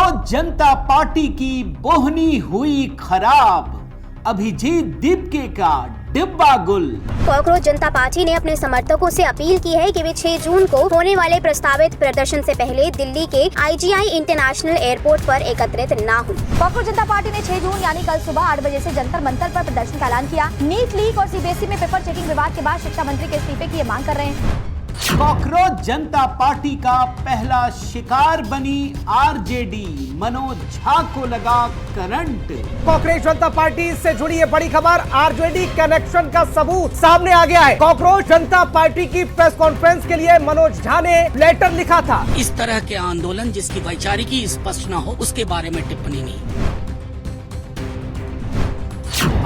Cockroach जनता party की बोहनी हुई खराब, अभिजीत दीपके का डिब्बा गुल। कॉकरोच जनता पार्टी ने अपने समर्थकों से अपील की है कि वे 6 जून को होने वाले प्रस्तावित प्रदर्शन से पहले दिल्ली के IGI इंटरनेशनल एयरपोर्ट पर एकत्रित न हो। कॉकरोच जनता पार्टी ने 6 जून यानी कल सुबह 8 बजे से जंतर मंतर पर प्रदर्शन का ऐलान किया। नीट लीक और CBSE में पेपर चेकिंग विवाद के बाद शिक्षा मंत्री के इस्तीफे की ये मांग कर रहे हैं। कॉकरोच जनता पार्टी का पहला शिकार बनी RJD, मनोज झा को लगा करंट। कॉकरोच जनता पार्टी से जुड़ी ये बड़ी खबर, RJD कनेक्शन का सबूत सामने आ गया है। कॉकरोच जनता पार्टी की प्रेस कॉन्फ्रेंस के लिए मनोज झा ने लेटर लिखा था। इस तरह के आंदोलन जिसकी वैचारिकी स्पष्ट न हो, उसके बारे में टिप्पणी नहीं।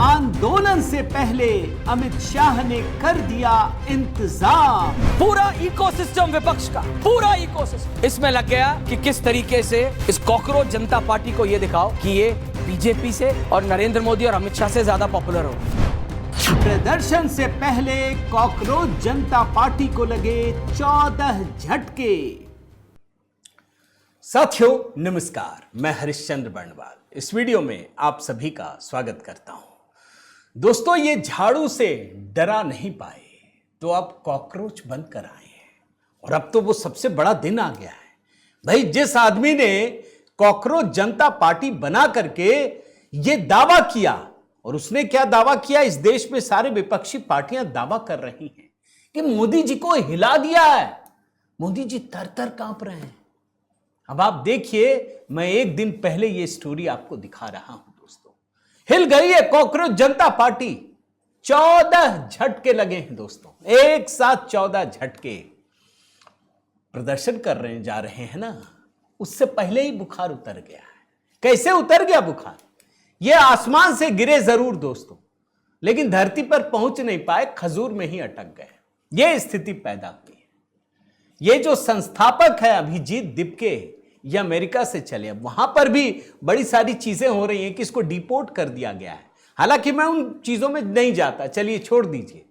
आंदोलन से पहले अमित शाह ने कर दिया इंतजाम। पूरा इकोसिस्टम विपक्ष का, पूरा इकोसिस्टम इसमें लग गया कि किस तरीके से इस कॉकरोच जनता पार्टी को ये दिखाओ कि ये बीजेपी से और नरेंद्र मोदी और अमित शाह से ज्यादा पॉपुलर हो। प्रदर्शन से पहले कॉकरोच जनता पार्टी को लगे 14 झटके। साथियों नमस्कार, मैं हरिश्चंद्र बर्णवाल इस वीडियो में आप सभी का स्वागत करता हूं। दोस्तों, ये झाड़ू से डरा नहीं पाए तो अब कॉकरोच बनकर आए हैं और अब तो वो सबसे बड़ा दिन आ गया है। भाई, जिस आदमी ने कॉकरोच जनता पार्टी बना करके ये दावा किया, और उसने क्या दावा किया, इस देश में सारे विपक्षी पार्टियां दावा कर रही हैं कि मोदी जी को हिला दिया है। मोदी जी तर-तर कांप रहे हैं। अब आप देखिए, मैं एक दिन पहले ये स्टोरी आपको दिखा रहा हूं। दोस्तों, हिल गई है कॉकरोच जनता पार्टी। 14 झटके लगे हैं दोस्तों, एक साथ 14 झटके। प्रदर्शन कर रहे जा रहे हैं ना, उससे पहले ही बुखार उतर गया है। कैसे उतर गया बुखार? ये आसमान से गिरे जरूर दोस्तों, लेकिन धरती पर पहुंच नहीं पाए, खजूर में ही अटक गए। ये स्थिति पैदा हुई है। ये जो संस्थापक है अभिजीत दीपके, ये अमेरिका से चले, अब वहां पर भी बड़ी सारी चीजें हो रही हैं कि इसको डिपोर्ट कर दिया गया है। हालांकि मैं उन चीजों में नहीं जाता, चलिए छोड़ दीजिए।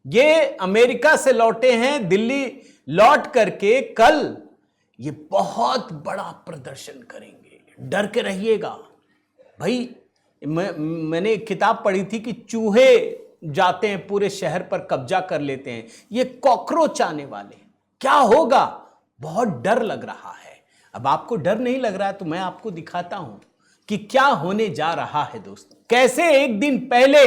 ये अमेरिका से लौटे हैं, दिल्ली लौट करके कल ये बहुत बड़ा प्रदर्शन करेंगे। डर के रहिएगा भाई। मैंने एक किताब पढ़ी थी कि चूहे जाते हैं पूरे शहर पर कब्जा कर लेते हैं, ये कॉकरोच आने वाले। क्या होगा? बहुत डर लग रहा है। अब आपको डर नहीं लग रहा है तो मैं आपको दिखाता हूं कि क्या होने जा रहा है दोस्तों। कैसे एक दिन पहले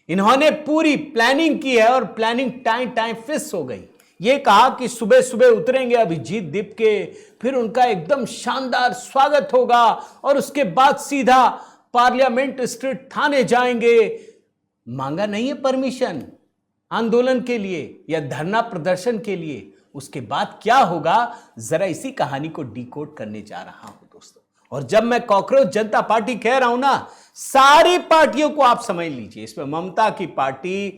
इन्होंने पूरी प्लानिंग की है और प्लानिंग टाइम फिक्स हो गई। ये कहा कि सुबह सुबह उतरेंगे अभिजीत दीपके, फिर उनका एकदम शानदार स्वागत होगा और उसके बाद सीधा पार्लियामेंट स्ट्रीट थाने जाएंगे। मांगा नहीं है परमिशन आंदोलन के लिए या धरना प्रदर्शन के लिए। उसके बाद क्या होगा, जरा इसी कहानी को डिकोड करने जा रहा हूं दोस्तों। और जब मैं कॉकरोच जनता पार्टी कह रहा हूं ना, सारी पार्टियों को आप समझ लीजिए। इसमें ममता की पार्टी,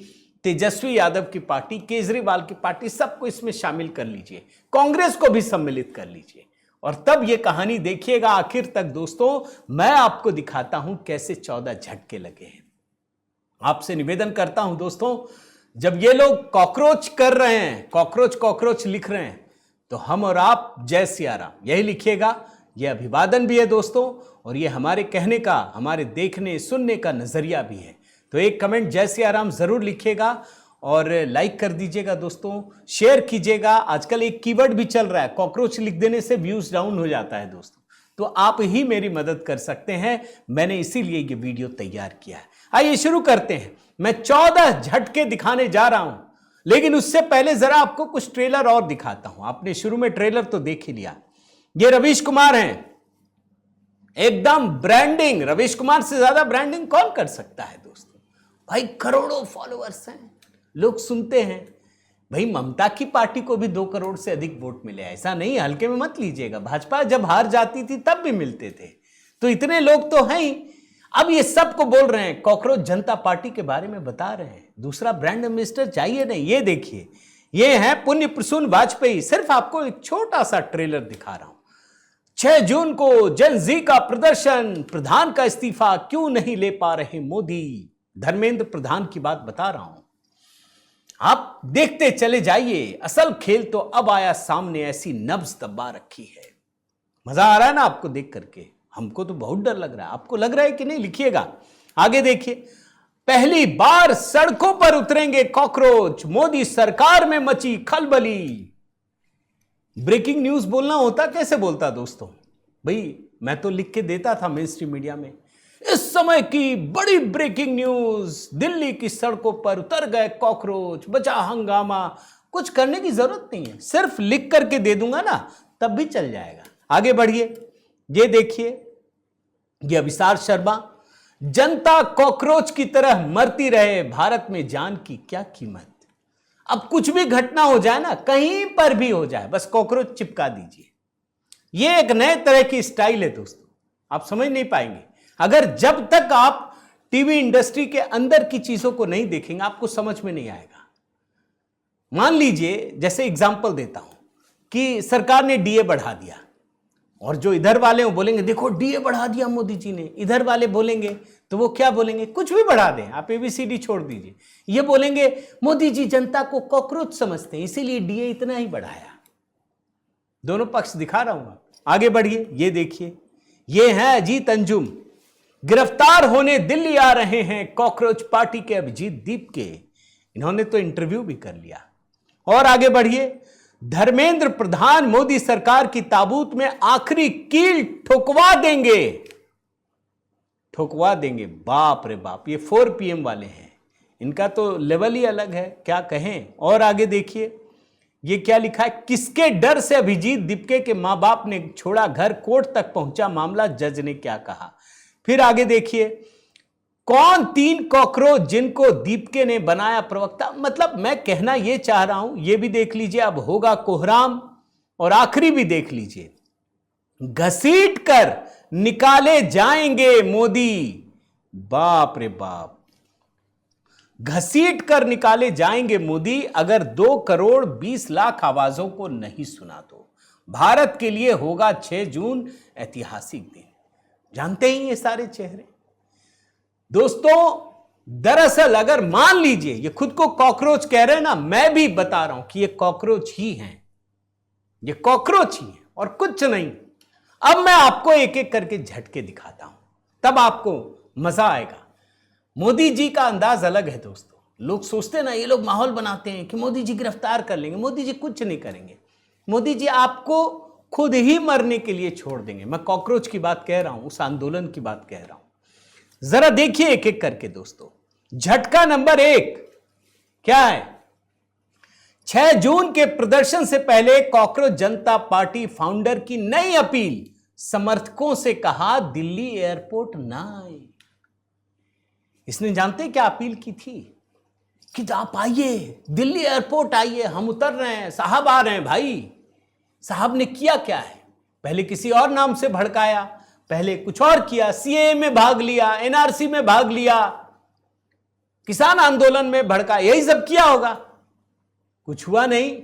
तेजस्वी यादव की पार्टी, केजरीवाल की पार्टी, सबको इसमें शामिल कर लीजिए। कांग्रेस को भी सम्मिलित कर लीजिए और तब यह कहानी देखिएगा आखिर तक दोस्तों। मैं आपको दिखाता हूं कैसे 14 झटके लगे हैं। आपसे निवेदन करता हूं दोस्तों, जब ये लोग कॉकरोच कर रहे हैं, कॉकरोच लिख रहे हैं, तो हम और आप जय सिया राम यही लिखिएगा। ये अभिवादन भी है दोस्तों, और ये हमारे कहने का, हमारे देखने सुनने का नजरिया भी है। तो एक कमेंट जय सिया राम जरूर लिखिएगा और लाइक कर दीजिएगा दोस्तों, शेयर कीजिएगा। आजकल एक कीवर्ड भी चल रहा है, कॉकरोच लिख देने से व्यूज डाउन हो जाता है दोस्तों, तो आप ही मेरी मदद कर सकते हैं। मैंने इसीलिए ये वीडियो तैयार किया है। आइए शुरू करते हैं। मैं 14 झटके दिखाने जा रहा हूं, लेकिन उससे पहले जरा आपको कुछ ट्रेलर और दिखाता हूं। आपने शुरू में ट्रेलर तो देख ही लिया। ये रवीश कुमार हैं, एकदम ब्रांडिंग। रवीश कुमार से ज्यादा ब्रांडिंग कौन कर सकता है दोस्तों? भाई करोड़ों फॉलोअर्स हैं, लोग सुनते हैं। भाई ममता की पार्टी को भी 2 करोड़ से अधिक वोट मिले, ऐसा नहीं, हल्के में मत लीजिएगा। भाजपा जब हार जाती थी तब भी मिलते थे, तो इतने लोग तो हैं ही। अब ये सबको बोल रहे हैं, कॉकरोच जनता पार्टी के बारे में बता रहे हैं। दूसरा ब्रांड एम्बेसडर चाहिए नहीं। ये देखिए, ये है पुण्य प्रसून वाजपेयी। सिर्फ आपको एक छोटा सा ट्रेलर दिखा रहा हूं। 6 जून को जन जी का प्रदर्शन, प्रधान का इस्तीफा क्यों नहीं ले पा रहे मोदी। धर्मेंद्र प्रधान की बात बता रहा हूं। आप देखते चले जाइए। असल खेल तो अब आया सामने, ऐसी नब्ज दबा रखी है। मजा आ रहा है ना आपको देख करके? हमको तो बहुत डर लग रहा है। आपको लग रहा है कि नहीं? लिखिएगा। आगे देखिए, पहली बार सड़कों पर उतरेंगे कॉकरोच, मोदी सरकार में मची खलबली। ब्रेकिंग न्यूज बोलना होता कैसे बोलता दोस्तों? भाई मैं तो लिख के देता था मेन स्ट्रीम मीडिया में, इस समय की बड़ी ब्रेकिंग न्यूज, दिल्ली की सड़कों पर उतर गए कॉकरोच, बचा हंगामा। कुछ करने की जरूरत नहीं है, सिर्फ लिख करके दे दूंगा ना तब भी चल जाएगा। आगे बढ़िए, ये देखिए, ये अभिसार शर्मा, जनता कॉकरोच की तरह मरती रहे, भारत में जान की क्या कीमत। अब कुछ भी घटना हो जाए ना, कहीं पर भी हो जाए, बस कॉकरोच चिपका दीजिए। ये एक नए तरह की स्टाइल है दोस्तों, आप समझ नहीं पाएंगे अगर जब तक आप टीवी इंडस्ट्री के अंदर की चीजों को नहीं देखेंगे, आपको समझ में नहीं आएगा। मान लीजिए, जैसे एग्जांपल देता हूं कि सरकार ने डीए बढ़ा दिया, और जो इधर वाले वो बोलेंगे देखो डीए बढ़ा दिया मोदी जी ने, इधर वाले बोलेंगे तो वो क्या बोलेंगे, कुछ भी बढ़ा दें, आप एबीसीडी छोड़ दीजिए, ये बोलेंगे मोदी जी जनता को कॉकरोच समझते हैं इसीलिए डीए इतना ही बढ़ाया। दोनों पक्ष दिखा रहा हूं। आगे बढ़िए, ये देखिए, ये है अजीत अंजुम, गिरफ्तार होने दिल्ली आ रहे हैं कॉकरोच पार्टी के अभिजीत दीप के। इन्होंने तो इंटरव्यू भी कर लिया। और आगे बढ़िए, धर्मेंद्र प्रधान मोदी सरकार की ताबूत में आखिरी कील ठुकवा देंगे, ठुकवा देंगे। बाप रे बाप, ये 4 PM वाले हैं, इनका तो लेवल ही अलग है, क्या कहें। और आगे देखिए, ये क्या लिखा है, किसके डर से अभिजीत दीपके के मां बाप ने छोड़ा घर, कोर्ट तक पहुंचा मामला, जज ने क्या कहा। फिर आगे देखिए, कौन 3 कॉकरोच जिनको दीपके ने बनाया प्रवक्ता। मतलब मैं कहना यह चाह रहा हूं, यह भी देख लीजिए, अब होगा कोहराम। और आखिरी भी देख लीजिए, घसीट कर निकाले जाएंगे मोदी। बाप रे बाप, घसीट कर निकाले जाएंगे मोदी अगर 2 करोड़ 20 लाख आवाजों को नहीं सुना तो। भारत के लिए होगा 6 जून ऐतिहासिक दिन। जानते ही ये सारे चेहरे दोस्तों। दरअसल अगर मान लीजिए ये खुद को कॉकरोच कह रहे हैं ना, मैं भी बता रहा हूं कि ये कॉकरोच ही हैं, ये कॉकरोच ही हैं और कुछ नहीं। अब मैं आपको एक एक करके झटके दिखाता हूं, तब आपको मजा आएगा। मोदी जी का अंदाज अलग है दोस्तों। लोग सोचते हैं ना, ये लोग माहौल बनाते हैं कि मोदी जी गिरफ्तार कर लेंगे। मोदी जी कुछ नहीं करेंगे, मोदी जी आपको खुद ही मरने के लिए छोड़ देंगे। मैं कॉकरोच की बात कह रहा हूं, उस आंदोलन की बात कह रहा हूं। जरा देखिए एक एक करके दोस्तों। झटका नंबर 1 क्या है? 6 जून के प्रदर्शन से पहले कॉकरोच जनता पार्टी फाउंडर की नई अपील, समर्थकों से कहा दिल्ली एयरपोर्ट ना आए। इसने जानते क्या अपील की थी? कि आप आइए, दिल्ली एयरपोर्ट आइए, हम उतर रहे हैं, साहब आ रहे हैं। भाई साहब ने किया क्या है? पहले किसी और नाम से भड़काया, पहले कुछ और किया, सीएए में भाग लिया, एनआरसी में भाग लिया, किसान आंदोलन में भड़का, यही सब किया होगा। कुछ हुआ नहीं।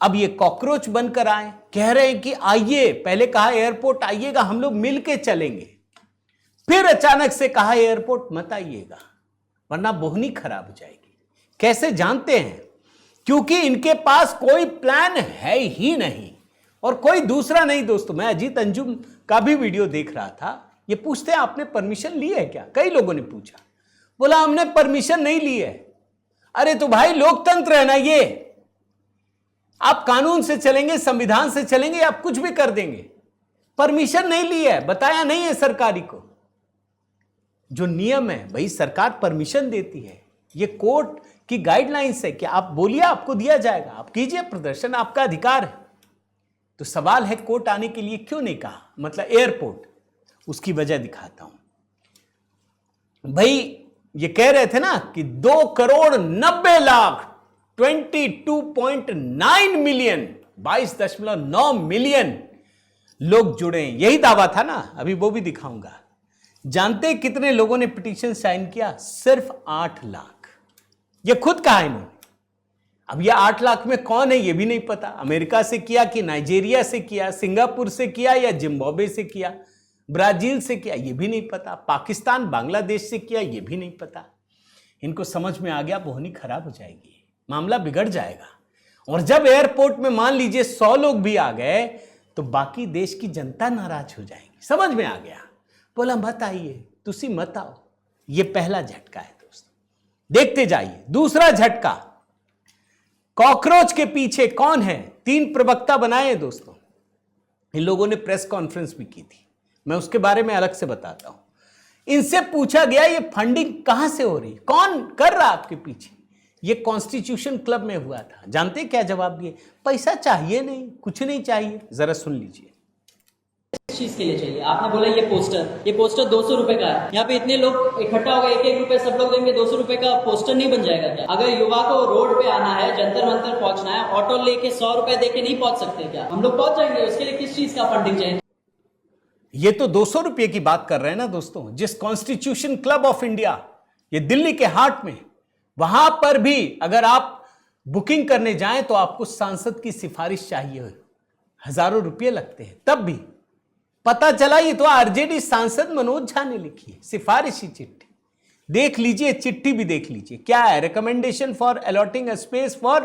अब ये कॉकरोच बनकर आए, कह रहे हैं कि आइए, पहले कहा एयरपोर्ट आइएगा, हम लोग मिलके चलेंगे, फिर अचानक से कहा एयरपोर्ट मत आइएगा वरना बोहनी खराब हो जाएगी। कैसे जानते हैं? क्योंकि इनके पास कोई प्लान है ही नहीं और कोई दूसरा नहीं दोस्तों। मैं अजीत अंजुम का भी वीडियो देख रहा था, ये पूछते हैं आपने परमिशन ली है क्या? कई लोगों ने पूछा, बोला हमने परमिशन नहीं ली है। अरे तो भाई लोकतंत्र है ना, ये आप कानून से चलेंगे, संविधान से चलेंगे, आप कुछ भी कर देंगे। परमिशन नहीं ली है, बताया नहीं है सरकारी को। जो नियम है भाई, सरकार परमिशन देती है, ये कोर्ट की गाइडलाइंस है कि आप बोलिए, आपको दिया जाएगा, आप कीजिए प्रदर्शन, आपका अधिकार है। तो सवाल है कोर्ट आने के लिए क्यों नहीं कहा, मतलब एयरपोर्ट, उसकी वजह दिखाता हूं। भाई ये कह रहे थे ना कि 2 करोड़ 90 लाख 22.9 मिलियन 22.9 मिलियन लोग जुड़े हैं, यही दावा था ना, अभी वो भी दिखाऊंगा। जानते कितने लोगों ने पिटीशन साइन किया? सिर्फ 8 लाख। ये खुद कहा इन्होंने। अब ये 8 लाख में कौन है ये भी नहीं पता। अमेरिका से किया कि नाइजीरिया से किया, सिंगापुर से किया या जिम्बाब्वे से किया, ब्राजील से किया, ये भी नहीं पता, पाकिस्तान बांग्लादेश से किया, ये भी नहीं पता। इनको समझ में आ गया बोहनी खराब हो जाएगी, मामला बिगड़ जाएगा। और जब एयरपोर्ट में मान लीजिए 100 लोग भी आ गए तो बाकी देश की जनता नाराज हो जाएगी। समझ में आ गया? बोला मत आइए, तुसी मत आओ। ये पहला झटका है दोस्तों, देखते जाइए। दूसरा झटका, कॉकरोच के पीछे कौन है? 3 प्रवक्ता बनाए हैं दोस्तों। इन लोगों ने प्रेस कॉन्फ्रेंस भी की थी, मैं उसके बारे में अलग से बताता हूं। इनसे पूछा गया ये फंडिंग कहां से हो रही, कौन कर रहा आपके पीछे? ये कॉन्स्टिट्यूशन क्लब में हुआ था। जानते क्या जवाब दिए? पैसा चाहिए नहीं, कुछ नहीं चाहिए। जरा सुन लीजिए। किस चीज के लिए चाहिए? आपने बोला ये पोस्टर 200 रुपए का है। यहाँ पे इतने लोग इकट्ठा हो गए, 1-1 रुपए सब लोग देंगे, 200 रुपए का पोस्टर नहीं बन जाएगा क्या? अगर युवा को रोड पे आना है, जंतर मंतर पहुंचना है, ऑटो लेके 100 रुपए देके नहीं पहुंच सकते क्या? हम लोग पहुंच जाएंगे, उसके लिए किस चीज का फंडिंग चाहिए? ये तो 200 रुपये की बात कर रहे हैं ना दोस्तों। जिस कॉन्स्टिट्यूशन क्लब ऑफ इंडिया, ये दिल्ली के हार्ट में, वहां पर भी अगर आप बुकिंग करने जाएं तो आपको सांसद की सिफारिश चाहिए, हजारों रुपये लगते हैं। तब भी पता चला ये तो आरजेडी सांसद मनोज झा ने लिखी है सिफारिशी चिट्ठी। देख लीजिए, चिट्ठी भी देख लीजिए क्या है। Recommendation for allotting a space for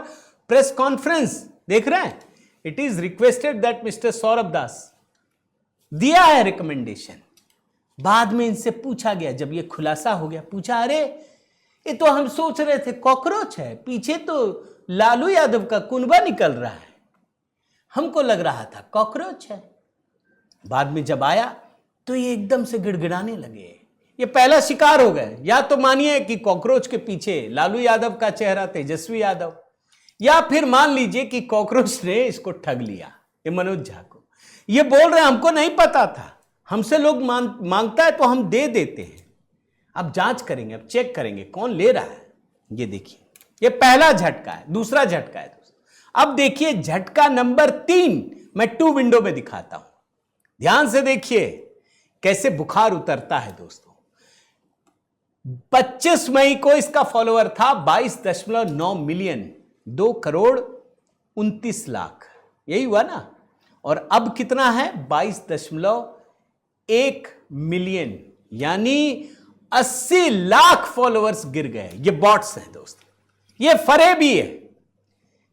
press conference, देख रहे हैं? It is requested that mister Saurabh Das, दिया है रिकमेंडेशन। बाद में इनसे पूछा गया, जब ये खुलासा हो गया, पूछा अरे ये तो हम सोच रहे थे कॉकरोच है, पीछे तो लालू यादव का कुनबा निकल रहा है, हमको लग रहा था कॉकरोच है। बाद में जब आया तो ये एकदम से गिड़गिड़ाने लगे। ये पहला शिकार हो गए। या तो मानिए कि कॉकरोच के पीछे लालू यादव का चेहरा तेजस्वी यादव, या फिर मान लीजिए कि कॉकरोच ने इसको ठग लिया, ये मनोज झा को। ये बोल रहे हमको नहीं पता था, हमसे लोग मांगता है तो हम दे देते हैं। अब जांच करेंगे, अब चेक करेंगे कौन ले रहा है। ये देखिए, ये पहला झटका है। दूसरा झटका है दोस्तों। अब देखिए झटका नंबर 3, मैं 2 विंडो में दिखाता हूं, ध्यान से देखिए कैसे बुखार उतरता है दोस्तों। 25 मई को इसका फॉलोअर था 22.9 मिलियन, 2 करोड़ 29 लाख, यही हुआ ना। और अब कितना है? 22.1 मिलियन, यानी 80 लाख फॉलोअर्स गिर गए। ये बॉट्स हैं दोस्तों, ये फरेबी है।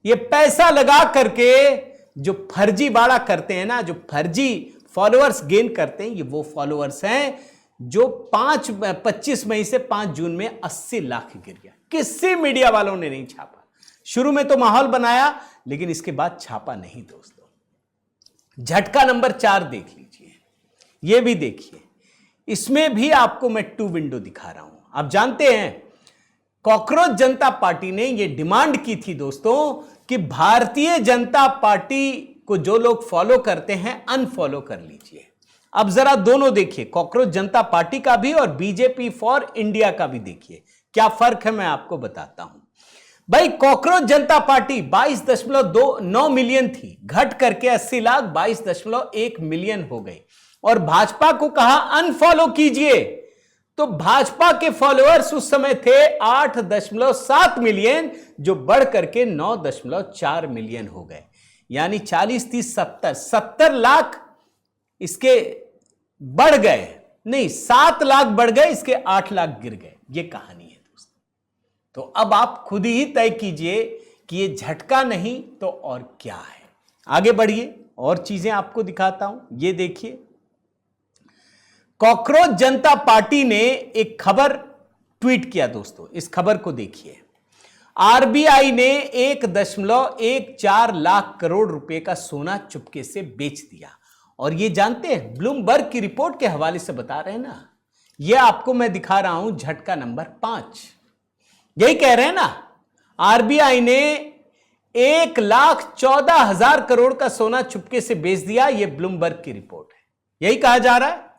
ये पैसा लगा करके जो फर्जीवाड़ा करते हैं ना, जो फर्जी फॉलोअर्स गेन करते हैं, ये वो फॉलोअर्स हैं जो 25 मई से 5 जून में 80 लाख गिर गया। किसी मीडिया वालों ने नहीं छापा। शुरू में तो माहौल बनाया, लेकिन इसके बाद छापा नहीं दोस्तों। झटका नंबर 4 देख लीजिए, ये भी देखिए। इसमें भी आपको मैं 2 विंडो दिखा रहा हूं। आप जानते हैं कॉकरोच जनता पार्टी ने यह डिमांड की थी दोस्तों कि भारतीय जनता पार्टी को जो लोग फॉलो करते हैं अनफॉलो कर लीजिए। अब जरा दोनों देखिए, कॉकरोच जनता पार्टी का भी और बीजेपी फॉर इंडिया का भी देखिए, क्या फर्क है मैं आपको बताता हूं। भाई कॉकरोच जनता पार्टी 22.9 मिलियन थी, घट करके 80 लाख 22.1 मिलियन हो गई। और भाजपा को कहा अनफॉलो कीजिए, तो भाजपा के फॉलोअर्स उस समय थे 8.7 मिलियन, जो बढ़ करके 9.4 मिलियन हो गए। यानी 40, 30, 70 लाख इसके बढ़ गए, नहीं 7 लाख बढ़ गए, इसके 8 लाख गिर गए। ये कहानी है दोस्तों। तो अब आप खुद ही तय कीजिए कि ये झटका नहीं तो और क्या है। आगे बढ़िए, और चीजें आपको दिखाता हूं। ये देखिए, कॉकरोच जनता पार्टी ने एक खबर ट्वीट किया दोस्तों, इस खबर को देखिए। आरबीआई ने 1.14 लाख करोड़ रुपए का सोना चुपके से बेच दिया। और ये जानते हैं, ब्लूमबर्ग की रिपोर्ट के हवाले से बता रहे हैं ना, ये आपको मैं दिखा रहा हूं झटका नंबर 5। यही कह रहे हैं ना, आरबीआई ने 1,14,000 करोड़ का सोना चुपके से बेच दिया। ये ब्लूमबर्ग की रिपोर्ट है, यही कहा जा रहा है।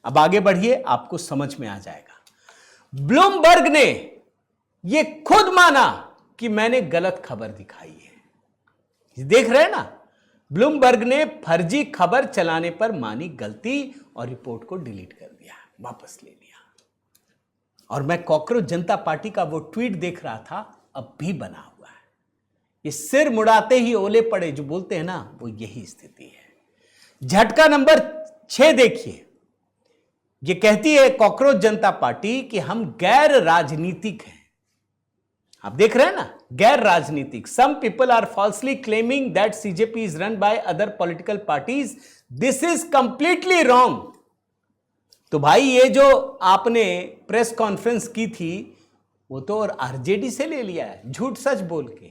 अब आगे बढ़िए, आपको समझ में आ जाएगा। ब्लूमबर्ग ने ये खुद माना कि मैंने गलत खबर दिखाई है। देख रहे हैं ना, ब्लूमबर्ग ने फर्जी खबर चलाने पर मानी गलती और रिपोर्ट को डिलीट कर दिया, वापस ले लिया। और मैं कॉकरोच जनता पार्टी का वो ट्वीट देख रहा था, अब भी बना हुआ है। ये सिर मुड़ाते ही ओले पड़े जो बोलते हैं ना, वो यही स्थिति है। झटका नंबर 6 देखिए। ये कहती है कॉकरोच जनता पार्टी कि हम गैर राजनीतिक हैं। आप देख रहे हैं ना, गैर राजनीतिक। Some people are falsely claiming that CJP is run by other political parties, this is completely wrong. तो भाई ये जो आपने प्रेस कॉन्फ्रेंस की थी वो तो और आरजेडी से ले लिया है, झूठ सच बोल के।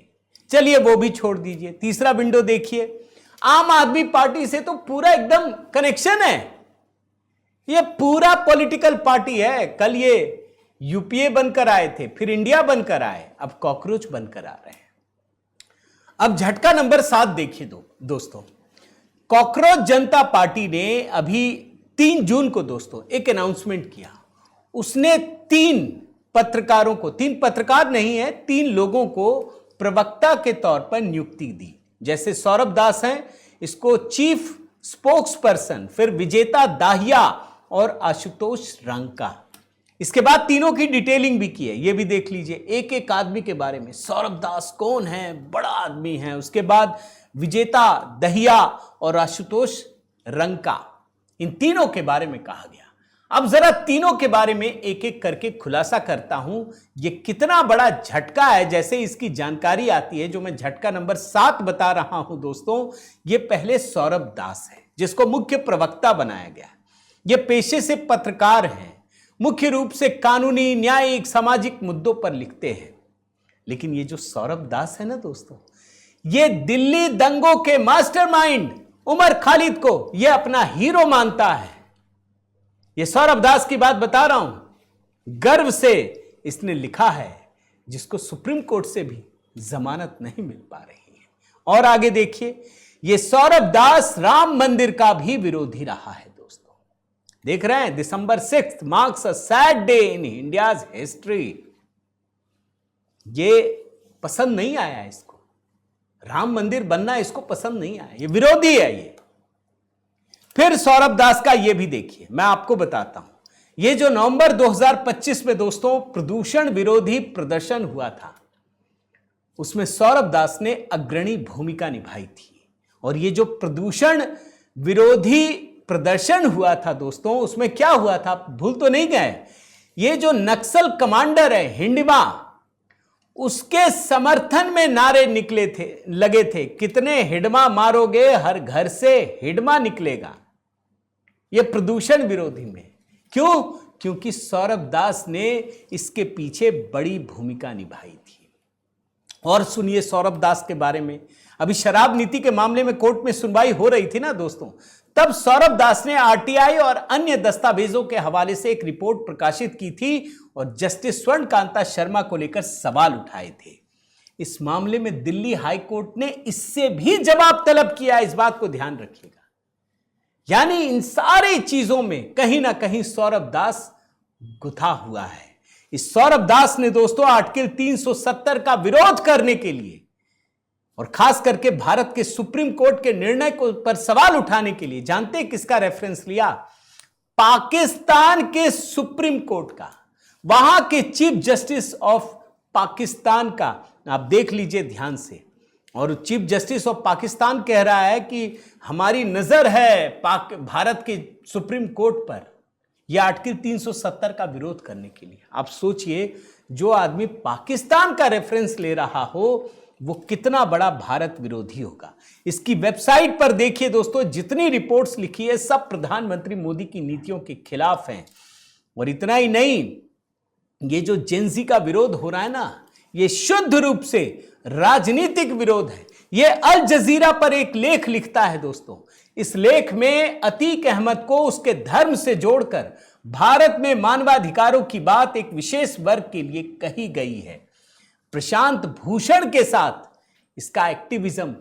चलिए वो भी छोड़ दीजिए। तीसरा विंडो देखिए, आम आदमी पार्टी से तो पूरा एकदम कनेक्शन है, ये पूरा पॉलिटिकल पार्टी है। कल ये यूपीए बनकर आए थे, फिर इंडिया बनकर आए, अब कॉकरोच बनकर आ रहे हैं। अब झटका नंबर 7 देखिए दोस्तों, कॉकरोच जनता पार्टी ने अभी 3 जून को दोस्तों एक अनाउंसमेंट किया। उसने 3 पत्रकारों को, 3 पत्रकार नहीं है, 3 लोगों को प्रवक्ता के तौर पर नियुक्ति दी। जैसे सौरभ दास हैं, इसको चीफ स्पोक्स पर्सन, फिर विजेता दाहिया और आशुतोष रंका। इसके बाद तीनों की डिटेलिंग भी की है, ये भी देख लीजिए एक एक आदमी के बारे में। सौरभ दास कौन है, बड़ा आदमी है। उसके बाद विजेता दहिया और आशुतोष रंका, इन तीनों के बारे में कहा गया। अब जरा तीनों के बारे में एक एक करके खुलासा करता हूं, ये कितना बड़ा झटका है। जैसे इसकी जानकारी आती है, जो मैं झटका नंबर 7 बता रहा हूं दोस्तों, ये पहले सौरभ दास है जिसको मुख्य प्रवक्ता बनाया गया। ये पेशे से पत्रकार हैं, मुख्य रूप से कानूनी, न्यायिक, सामाजिक मुद्दों पर लिखते हैं। लेकिन ये जो सौरभ दास है ना दोस्तों, ये दिल्ली दंगों के मास्टरमाइंड उमर खालिद को ये अपना हीरो मानता है। ये सौरभ दास की बात बता रहा हूं, गर्व से इसने लिखा है, जिसको सुप्रीम कोर्ट से भी जमानत नहीं मिल पा रही है। और आगे देखिए, ये सौरभ दास राम मंदिर का भी विरोधी रहा है दोस्तों। देख रहे हैं, दिसंबर 6 marks a sad day in India's history. ये पसंद नहीं आया इसको, राम मंदिर बनना इसको पसंद नहीं आया, ये विरोधी है ये। फिर सौरभ दास का ये भी देखिए, मैं आपको बताता हूं, ये जो नवंबर 2025 में दोस्तों प्रदूषण विरोधी प्रदर्शन हुआ था, उसमें सौरभ दास ने अग्रणी भूमिका निभाई थी। और ये जो प्रदूषण विरोधी प्रदर्शन हुआ था दोस्तों, उसमें क्या हुआ था, भूल तो नहीं गए, ये जो नक्सल कमांडर है हिंडमा, उसके समर्थन में नारे लगे थे, कितने हिडमा मारोगे, हर घर से हिडमा निकलेगा। यह प्रदूषण विरोधी में क्यों? क्योंकि सौरभ दास ने इसके पीछे बड़ी भूमिका निभाई थी। और सुनिए सौरभ दास के बारे में, अभी शराब नीति के मामले में कोर्ट में सुनवाई हो रही थी ना दोस्तों, तब सौरभ दास ने आरटीआई और अन्य दस्तावेजों के हवाले से एक रिपोर्ट प्रकाशित की थी और जस्टिस स्वर्ण कांता शर्मा को लेकर सवाल उठाए थे। इस मामले में दिल्ली हाई कोर्ट ने इससे भी जवाब तलब किया, इस बात को ध्यान रखिएगा। यानी इन सारी चीजों में कहीं ना कहीं सौरभ दास गुथा हुआ है। इस सौरभ दास ने दोस्तों आर्टिकल 370 का विरोध करने के लिए और खास करके भारत के सुप्रीम कोर्ट के निर्णय को पर सवाल उठाने के लिए, जानते हैं किसका रेफरेंस लिया? पाकिस्तान के सुप्रीम कोर्ट का, वहां के चीफ जस्टिस ऑफ पाकिस्तान का। आप देख लीजिए ध्यान से। और चीफ जस्टिस ऑफ पाकिस्तान कह रहा है कि हमारी नजर है भारत के सुप्रीम कोर्ट पर, यह आर्टिकल 370 का विरोध करने के लिए। आप सोचिए, जो आदमी पाकिस्तान का रेफरेंस ले रहा हो वो कितना बड़ा भारत विरोधी होगा। इसकी वेबसाइट पर देखिए दोस्तों, जितनी रिपोर्ट्स लिखी है सब प्रधानमंत्री मोदी की नीतियों के खिलाफ हैं। और इतना ही नहीं, ये जो जेनजी का विरोध हो रहा है ना, ये शुद्ध रूप से राजनीतिक विरोध है। ये अल जजीरा पर एक लेख लिखता है दोस्तों। इस लेख में अतीक अहमद को उसके धर्म से जोड़कर भारत में मानवाधिकारों की बात एक विशेष वर्ग के लिए कही गई है। प्रशांत भूषण के साथ इसका एक्टिविज्म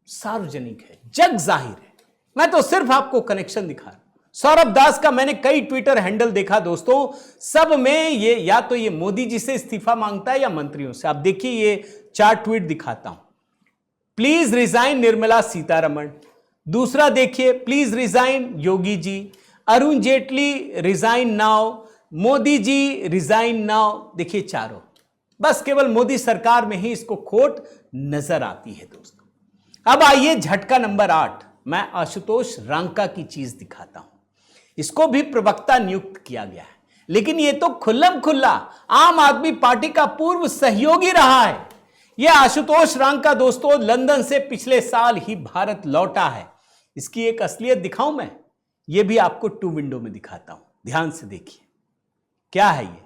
सार्वजनिक है, जग जाहिर है। मैं तो सिर्फ आपको कनेक्शन दिखा रहा हूं। सौरभ दास का मैंने कई ट्विटर हैंडल देखा दोस्तों, सब में ये या तो ये मोदी जी से इस्तीफा मांगता है या मंत्रियों से। आप देखिए, ये 4 ट्वीट दिखाता हूं। Please resign Nirmala Sitharaman. दूसरा देखिए, please resign Yogi ji. Arun Jaitley resign now. Modi ji resign now. देखिए चारों, बस केवल मोदी सरकार में ही इसको खोट नजर आती है दोस्तों। अब आइए झटका नंबर 8, मैं आशुतोष रंका की चीज दिखाता हूं। इसको भी प्रवक्ता नियुक्त किया गया है, लेकिन यह तो खुल्लम खुल्ला आम आदमी पार्टी का पूर्व सहयोगी रहा है। यह आशुतोष रांका दोस्तों लंदन से पिछले साल ही भारत लौटा है। इसकी एक असलियत दिखाऊं मैं, यह भी आपको 2 विंडो में दिखाता हूं, ध्यान से देखिए क्या है ये।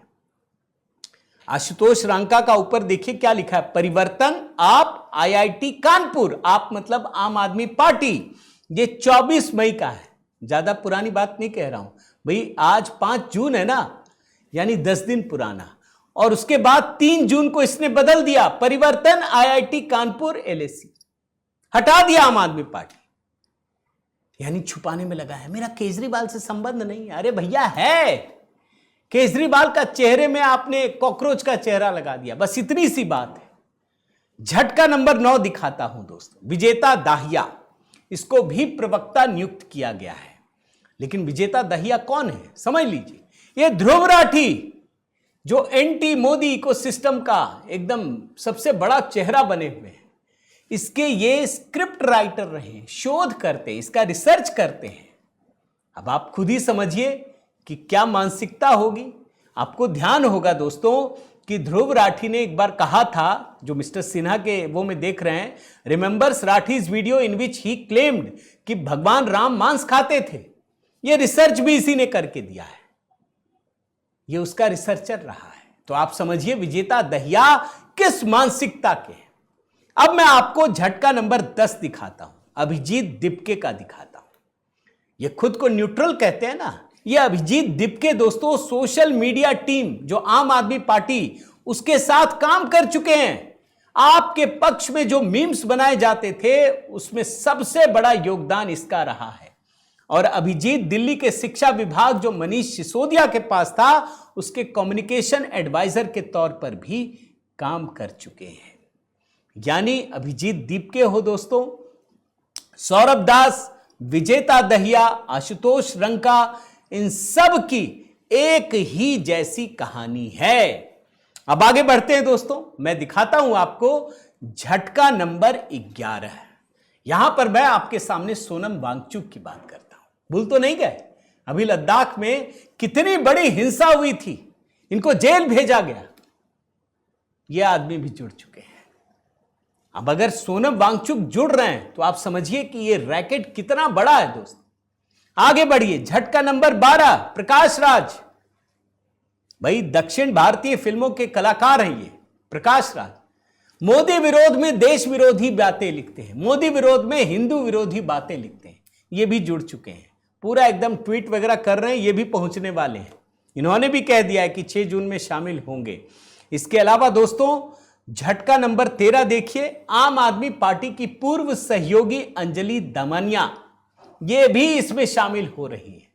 आशुतोष रांका का ऊपर देखिए क्या लिखा है, परिवर्तन आप IIT कानपुर, आप मतलब आम आदमी पार्टी। ये 24 मई का है, ज्यादा पुरानी बात नहीं कह रहा हूं भाई, आज 5 जून है ना, यानी 10 दिन पुराना। और उसके बाद 3 जून को इसने बदल दिया, परिवर्तन IIT कानपुर LAC, हटा दिया आम आदमी पार्टी, यानी छुपाने में लगा है, मेरा केजरीवाल से संबंध नहीं है। अरे भैया है, केजरीवाल का चेहरे में आपने कॉकरोच का चेहरा लगा दिया, बस इतनी सी बात है। झटका नंबर 9 दिखाता हूं दोस्तों, विजेता दाहिया, इसको भी प्रवक्ता नियुक्त किया गया है। लेकिन विजेता दाहिया कौन है समझ लीजिए, ये ध्रुव राठी जो एंटी मोदी इकोसिस्टम का एकदम सबसे बड़ा चेहरा बने हुए हैं, इसके ये स्क्रिप्ट राइटर रहे, शोध करते, इसका रिसर्च करते हैं। अब आप खुद ही समझिए कि क्या मानसिकता होगी। आपको ध्यान होगा दोस्तों कि ध्रुव राठी ने एक बार कहा था, जो मिस्टर सिन्हा के वो में देख रहे हैं, remembers Rathee's video in which he claimed कि भगवान राम मांस खाते थे। ये रिसर्च भी इसी ने करके दिया है, ये उसका रिसर्चर रहा है। तो आप समझिए विजेता दहिया किस मानसिकता के हैं। अब मैं आपको झटका नंबर 10 दिखाता हूं, अभिजीत दिपके का दिखाता हूं। ये खुद को न्यूट्रल कहते हैं ना, ये अभिजीत दिपके दोस्तों सोशल मीडिया टीम जो आम आदमी पार्टी उसके साथ काम कर चुके हैं। आपके पक्ष में जो मीम्स बनाए जाते थे उसमें सबसे बड़ा योगदान इसका रहा है। और अभिजीत दिल्ली के शिक्षा विभाग जो मनीष सिसोदिया के पास था, उसके कम्युनिकेशन एडवाइजर के तौर पर भी काम कर चुके हैं। यानी अभिजीत दीपके हो दोस्तों, सौरभ दास, विजेता दहिया, आशुतोष रंका, इन सब की एक ही जैसी कहानी है। अब आगे बढ़ते हैं दोस्तों, मैं दिखाता हूं आपको झटका नंबर 11। यहां पर मैं आपके सामने सोनम वांगचुक की बात करता हूं। भूल तो नहीं गए, अभी लद्दाख में कितनी बड़ी हिंसा हुई थी, इनको जेल भेजा गया, ये आदमी भी जुड़ चुके हैं। अब अगर सोनम वांगचुक जुड़ रहे हैं तो आप समझिए कि ये रैकेट कितना बड़ा है दोस्तों। आगे बढ़िए, झटका नंबर 12, प्रकाश राज। भाई दक्षिण भारतीय फिल्मों के कलाकार हैं ये प्रकाश राज। मोदी विरोध में देश विरोधी बातें लिखते हैं, मोदी विरोध में हिंदू विरोधी बातें लिखते हैं, ये भी जुड़ चुके हैं। पूरा एकदम ट्वीट वगैरह कर रहे हैं, ये भी पहुंचने वाले हैं। इन्होंने भी कह दिया है कि 6 जून में शामिल होंगे। इसके अलावा दोस्तों झटका नंबर 13 देखिए, आम आदमी पार्टी की पूर्व सहयोगी अंजलि दमनिया, ये भी इसमें शामिल हो रही है।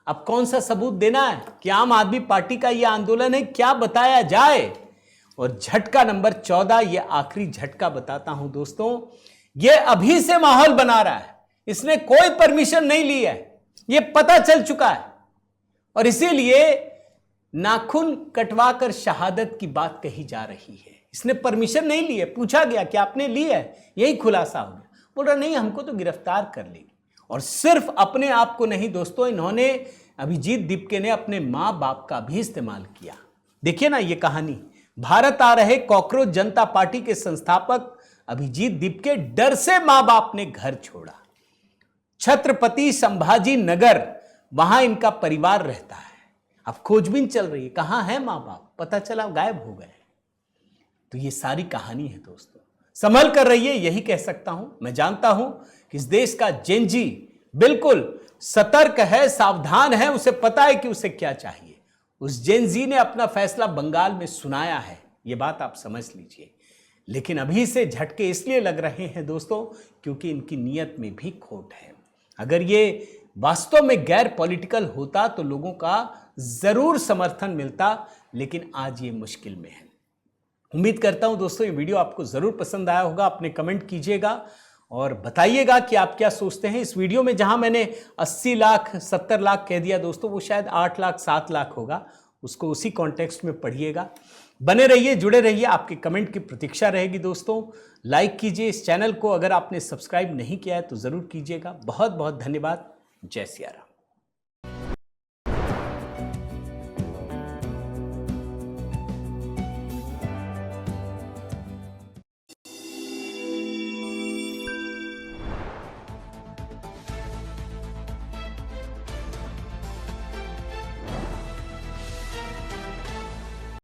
अब कौन सा सबूत देना है कि आम आदमी पार्टी का यह आंदोलन है, क्या बताया जाए। और झटका नंबर 14, ये आखिरी झटका बताता हूं दोस्तों, ये अभी से माहौल बना रहा है, इसने कोई परमिशन नहीं ली है, ये पता चल चुका है। और इसीलिए नाखून कटवाकर शहादत की बात कही जा रही है। इसने परमिशन नहीं ली है, पूछा गया कि आपने ली है, यही खुलासा हो गया। बोल रहा नहीं, हमको तो गिरफ्तार कर लेगी। और सिर्फ अपने आप को नहीं दोस्तों, इन्होंने अभिजीत दीपके ने अपने मां बाप का भी इस्तेमाल किया। देखिए ना ये कहानी, भारत आ रहे कॉकरोच जनता पार्टी के संस्थापक अभिजीत दीपके डर से मां बाप ने घर छोड़ा। छत्रपति संभाजी नगर, वहां इनका परिवार रहता है। अब खोजबीन चल रही है, कहां है मां बाप, पता चला गायब हो गए। तो ये सारी कहानी है दोस्तों, संभल कर रहिए, यही कह सकता हूं। मैं जानता हूं कि इस देश का जेनजी बिल्कुल सतर्क है, सावधान है, उसे पता है कि उसे क्या चाहिए। उस जेनजी ने अपना फैसला बंगाल में सुनाया है, ये बात आप समझ लीजिए। लेकिन अभी से झटके इसलिए लग रहे हैं दोस्तों क्योंकि इनकी नीयत में भी खोट है। अगर ये वास्तव में गैर पॉलिटिकल होता तो लोगों का जरूर समर्थन मिलता, लेकिन आज ये मुश्किल में है। उम्मीद करता हूं दोस्तों ये वीडियो आपको जरूर पसंद आया होगा। अपने कमेंट कीजिएगा और बताइएगा कि आप क्या सोचते हैं। इस वीडियो में जहां मैंने 80 लाख 70 लाख कह दिया दोस्तों, वो शायद 8 लाख 7 लाख होगा, उसको उसी कॉन्टेक्स्ट में पढ़िएगा। बने रहिए, जुड़े रहिए, आपके कमेंट की प्रतीक्षा रहेगी दोस्तों। लाइक कीजिए इस चैनल को, अगर आपने सब्सक्राइब नहीं किया है तो जरूर कीजिएगा। बहुत बहुत धन्यवाद। जय सिया राम।